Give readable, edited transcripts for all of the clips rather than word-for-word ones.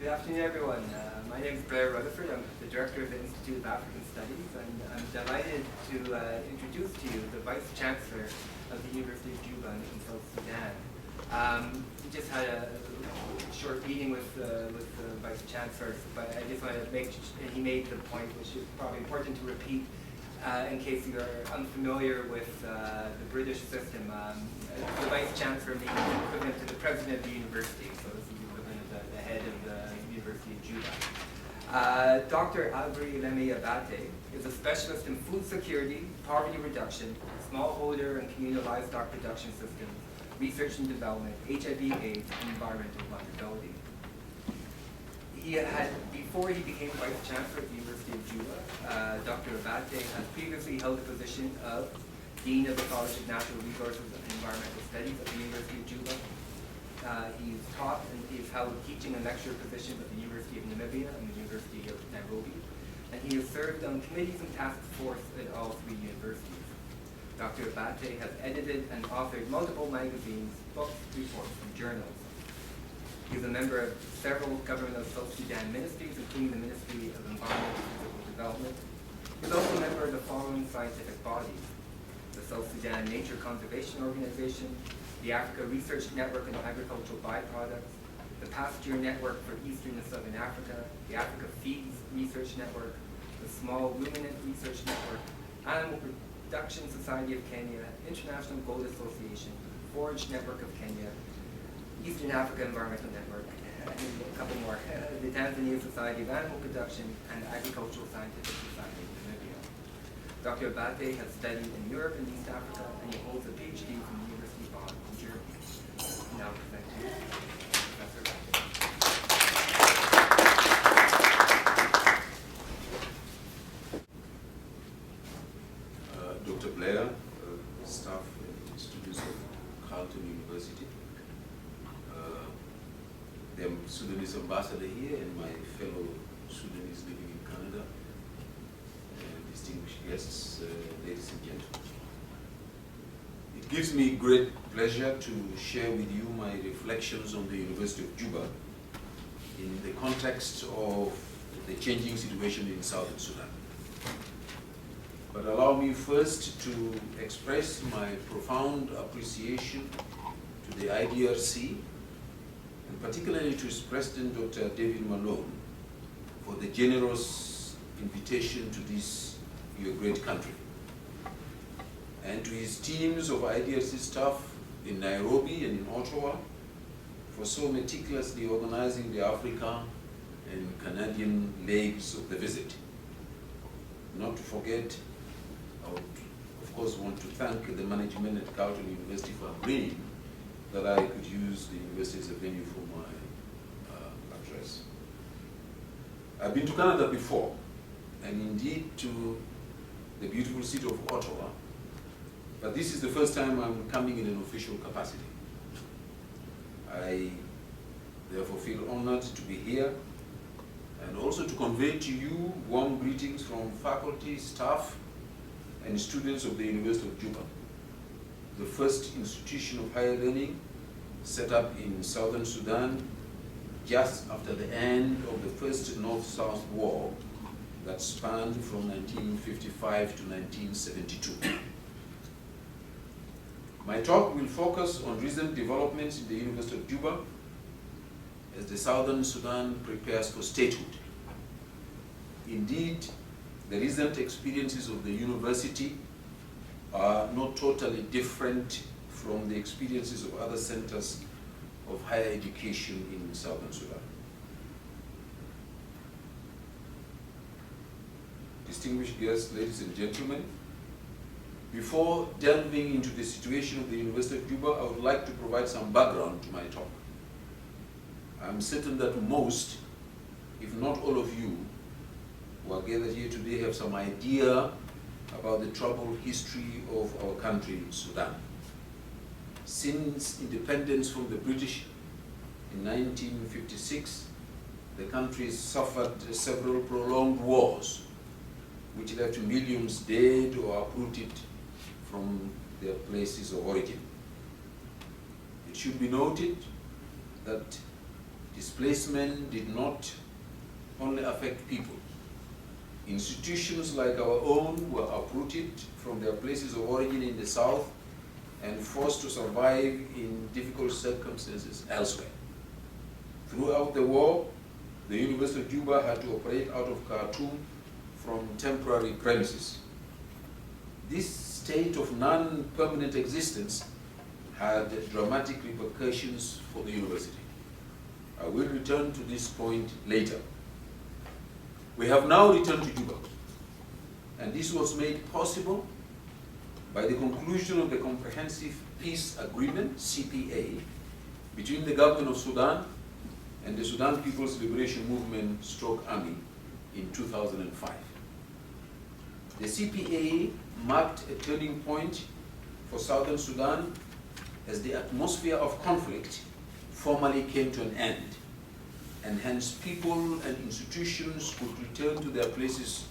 Good afternoon, everyone. My name is Blair Rutherford. I'm the Director of the Institute of African Studies, and I'm delighted to introduce to you the Vice Chancellor of the University of Juba in South Sudan. We just had a short meeting with the Vice Chancellor, but I just want to make, he made the point, which is probably important to repeat in case you are unfamiliar with the British system. The Vice Chancellor means equivalent to the President of the University, so this is equivalent to the head of the University of Juba. Dr. Aggrey Abate is a specialist in food security, poverty reduction, smallholder and communal livestock production systems, research and development, HIV/AIDS, and environmental vulnerability. Before he became Vice Chancellor at the University of Juba, Dr. Abate has previously held the position of Dean of the College of Natural Resources and Environmental Studies at the University of Juba. He's taught and he's held teaching and lecture positions at the University of Namibia and the University of Nairobi, and he has served on committees and task force at all three universities. Dr. Abate has edited and authored multiple magazines, books, reports, and journals. He is a member of several government of South Sudan ministries, including the Ministry of Environment and Physical Development. He is also a member of the following scientific bodies: the South Sudan Nature Conservation Organization, the Africa Research Network on Agricultural Byproducts, the Pasture Network for Eastern and Southern Africa, the Africa Feeds Research Network, the Small Ruminant Research Network, Animal Production Society of Kenya, International Gold Association, Forage Network of Kenya, Eastern Africa Environmental Network, and a couple more, the Tanzania Society of Animal Production, and Agricultural Scientific Society of Namibia. Dr. Abate has studied in Europe and East Africa, and he holds a PhD from the University of Bonn in Germany. Now present to you, Professor Abate. Dr. Blair, staff and students of Carleton University, the Sudanese ambassador here, and my fellow Sudanese living in Canada, and distinguished guests, ladies and gentlemen. It gives me great pleasure to share with you my reflections on the University of Juba in the context of the changing situation in South Sudan. But allow me first to express my profound appreciation to the IDRC, and particularly to its President, Dr. David Malone, for the generous invitation to this, your great country, and to his teams of IDRC staff in Nairobi and in Ottawa for so meticulously organizing the Africa and Canadian legs of the visit. Not to forget, I would, of course, want to thank the management at Carleton University for agreeing that I could use the university as a venue for my address. I've been to Canada before, and indeed to the beautiful city of Ottawa, but this is the first time I'm coming in an official capacity. I therefore feel honored to be here, and also to convey to you warm greetings from faculty, staff, and students of the University of Juba, the first institution of higher learning set up in southern Sudan just after the end of the first North-South War that spanned from 1955 to 1972. My talk will focus on recent developments in the University of Juba as the Southern Sudan prepares for statehood. Indeed, the recent experiences of the university are not totally different from the experiences of other centers of higher education in Southern Sudan. Distinguished guests, ladies and gentlemen, before delving into the situation of the University of Juba, I would like to provide some background to my talk. I'm certain that most, if not all of you, who are gathered here today have some idea about the troubled history of our country, Sudan. Since independence from the British in 1956, the country suffered several prolonged wars, which left millions dead or uprooted from their places of origin. It should be noted that displacement did not only affect people. Institutions like our own were uprooted from their places of origin in the south and forced to survive in difficult circumstances elsewhere. Throughout the war, the University of Juba had to operate out of Khartoum from temporary premises. This state of non-permanent existence had dramatic repercussions for the university. I will return to this point later. We have now returned to Juba, and this was made possible by the conclusion of the Comprehensive Peace Agreement, CPA, between the government of Sudan and the Sudan People's Liberation Movement Army in 2005. The CPA marked a turning point for Southern Sudan as the atmosphere of conflict formally came to an end, and hence people and institutions could return to their places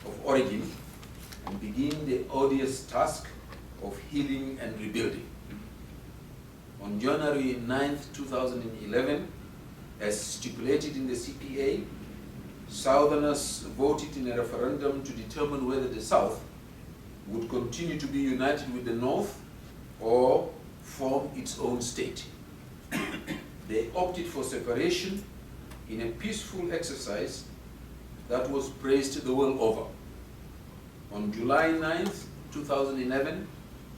of origin and begin the odious task of healing and rebuilding. On January 9, 2011, as stipulated in the CPA, Southerners voted in a referendum to determine whether the South would continue to be united with the North or form its own state. They opted for separation in a peaceful exercise that was praised the world over. On July 9, 2011,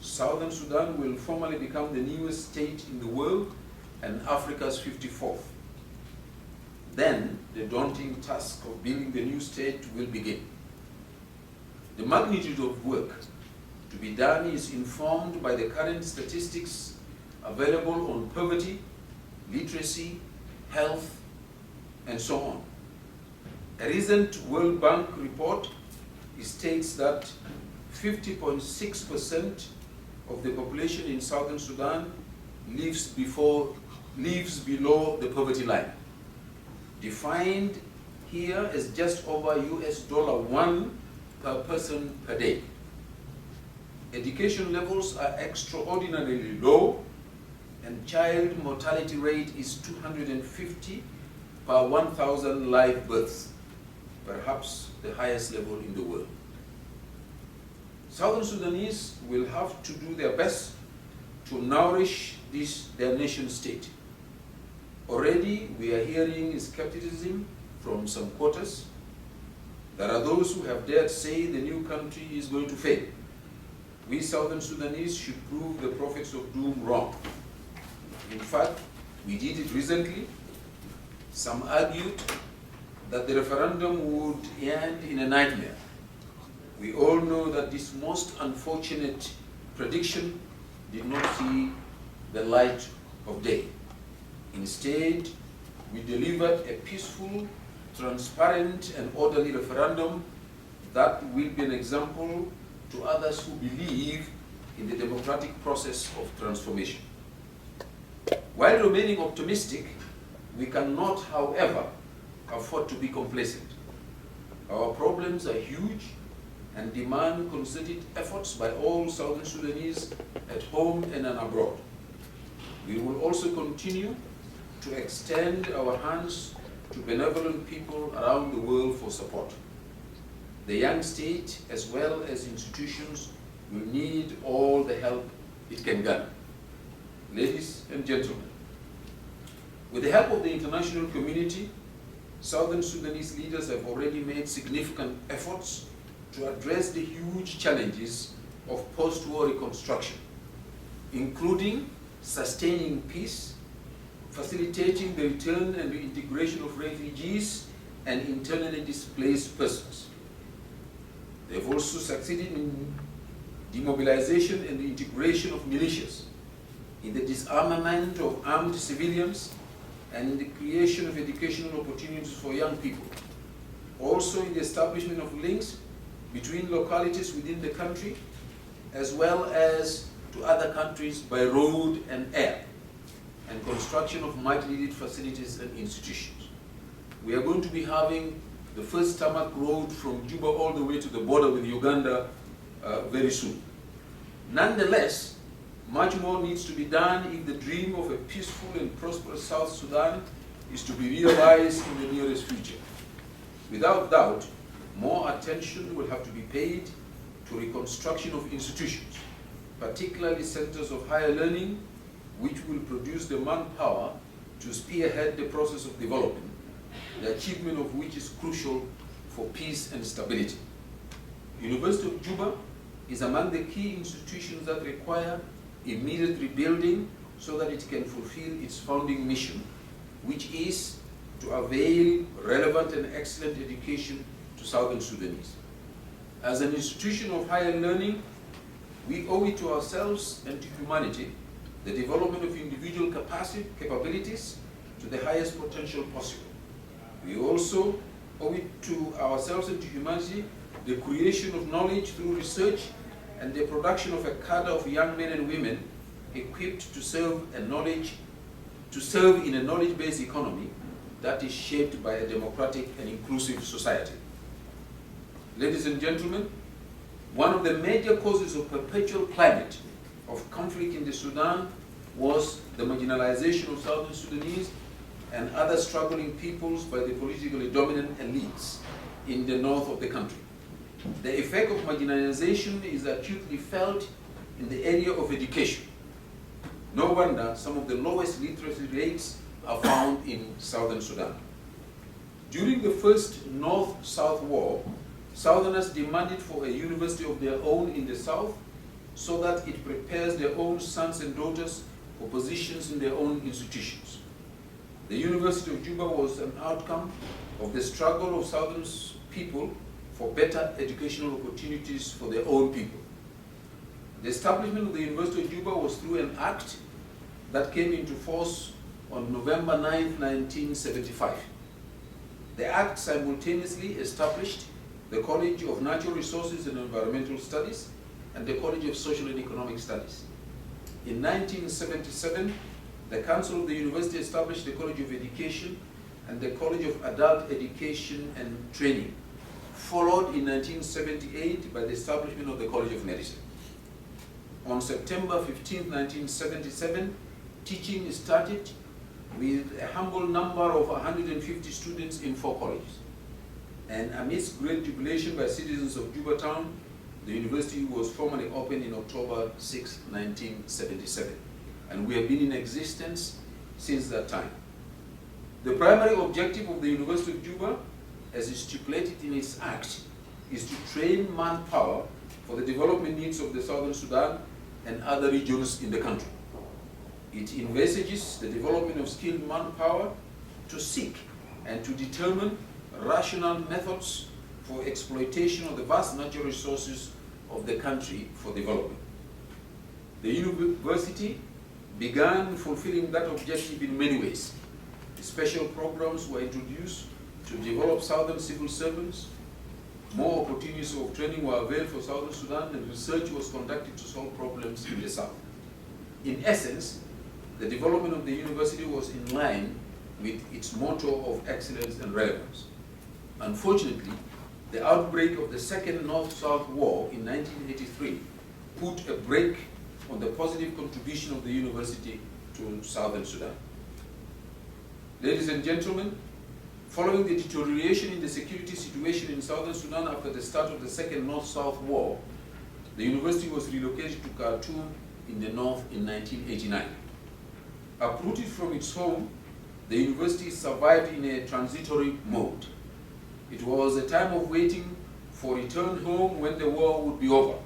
Southern Sudan will formally become the newest state in the world and Africa's 54th. Then, the daunting task of building the new state will begin. The magnitude of work to be done is informed by the current statistics available on poverty, literacy, health, and so on. A recent World Bank report states that 50.6% of the population in Southern Sudan lives below the poverty line, defined here as just over $1 per person per day. Education levels are extraordinarily low, and child mortality rate is 250 per 1,000 live births, perhaps the highest level in the world. Southern Sudanese will have to do their best to nourish their nation state. Already we are hearing skepticism from some quarters. There are those who have dared say the new country is going to fail. We Southern Sudanese should prove the prophets of doom wrong. In fact, we did it recently. Some argued that the referendum would end in a nightmare. We all know that this most unfortunate prediction did not see the light of day. Instead, we delivered a peaceful, transparent, and orderly referendum that will be an example to others who believe in the democratic process of transformation. While remaining optimistic, we cannot, however, afford to be complacent. Our problems are huge and demand concerted efforts by all Southern Sudanese at home and abroad. We will also continue to extend our hands to benevolent people around the world for support. The young state, as well as institutions, will need all the help it can garner. Ladies and gentlemen, with the help of the international community, Southern Sudanese leaders have already made significant efforts to address the huge challenges of post-war reconstruction, including sustaining peace, facilitating the return and reintegration of refugees and internally displaced persons. They've also succeeded in demobilization and the integration of militias, in the disarmament of armed civilians, and in the creation of educational opportunities for young people. Also in the establishment of links between localities within the country, as well as to other countries by road and air, and construction of much-needed facilities and institutions. We are going to be having the first tarmac road from Juba all the way to the border with Uganda very soon. Nonetheless, much more needs to be done if the dream of a peaceful and prosperous South Sudan is to be realized in the nearest future. Without doubt, more attention will have to be paid to reconstruction of institutions, particularly centers of higher learning, which will produce the manpower to spearhead the process of development, the achievement of which is crucial for peace and stability. University of Juba is among the key institutions that require immediate rebuilding so that it can fulfill its founding mission, which is to avail relevant and excellent education to Southern Sudanese. As an institution of higher learning, we owe it to ourselves and to humanity the development of individual capabilities to the highest potential possible. We also owe it to ourselves and to humanity the creation of knowledge through research and the production of a cadre of young men and women equipped to serve in a knowledge-based economy that is shaped by a democratic and inclusive society. Ladies and gentlemen, one of the major causes of perpetual climate of conflict in the Sudan was the marginalization of Southern Sudanese and other struggling peoples by the politically dominant elites in the north of the country. The effect of marginalization is acutely felt in the area of education. No wonder some of the lowest literacy rates are found in Southern Sudan. During the first North-South War, Southerners demanded for a university of their own in the South so that it prepares their own sons and daughters for positions in their own institutions. The University of Juba was an outcome of the struggle of Southern people for better educational opportunities for their own people. The establishment of the University of Juba was through an act that came into force on November 9, 1975. The act simultaneously established the College of Natural Resources and Environmental Studies and the College of Social and Economic Studies. In 1977, the Council of the University established the College of Education and the College of Adult Education and Training, followed in 1978 by the establishment of the College of Medicine. On September 15, 1977, teaching started with a humble number of 150 students in 4 colleges. And amidst great jubilation by citizens of Juba town, the university was formally opened in October 6, 1977. And we have been in existence since that time. The primary objective of the University of Juba, as is stipulated in its act, is to train manpower for the development needs of the Southern Sudan and other regions in the country. It envisages the development of skilled manpower to seek and to determine rational methods for exploitation of the vast natural resources of the country for development. The university began fulfilling that objective in many ways. Special programs were introduced to develop Southern civil servants. More opportunities of training were available for Southern Sudan, and research was conducted to solve problems in the South. In essence, the development of the university was in line with its motto of excellence and relevance. Unfortunately, the outbreak of the Second North-South War in 1983 put a brake on the positive contribution of the university to Southern Sudan. Ladies and gentlemen, following the deterioration in the security situation in Southern Sudan after the start of the Second North-South War, the university was relocated to Khartoum in the north in 1989. Uprooted from its home, the university survived in a transitory mode. It was a time of waiting for return home when the war would be over.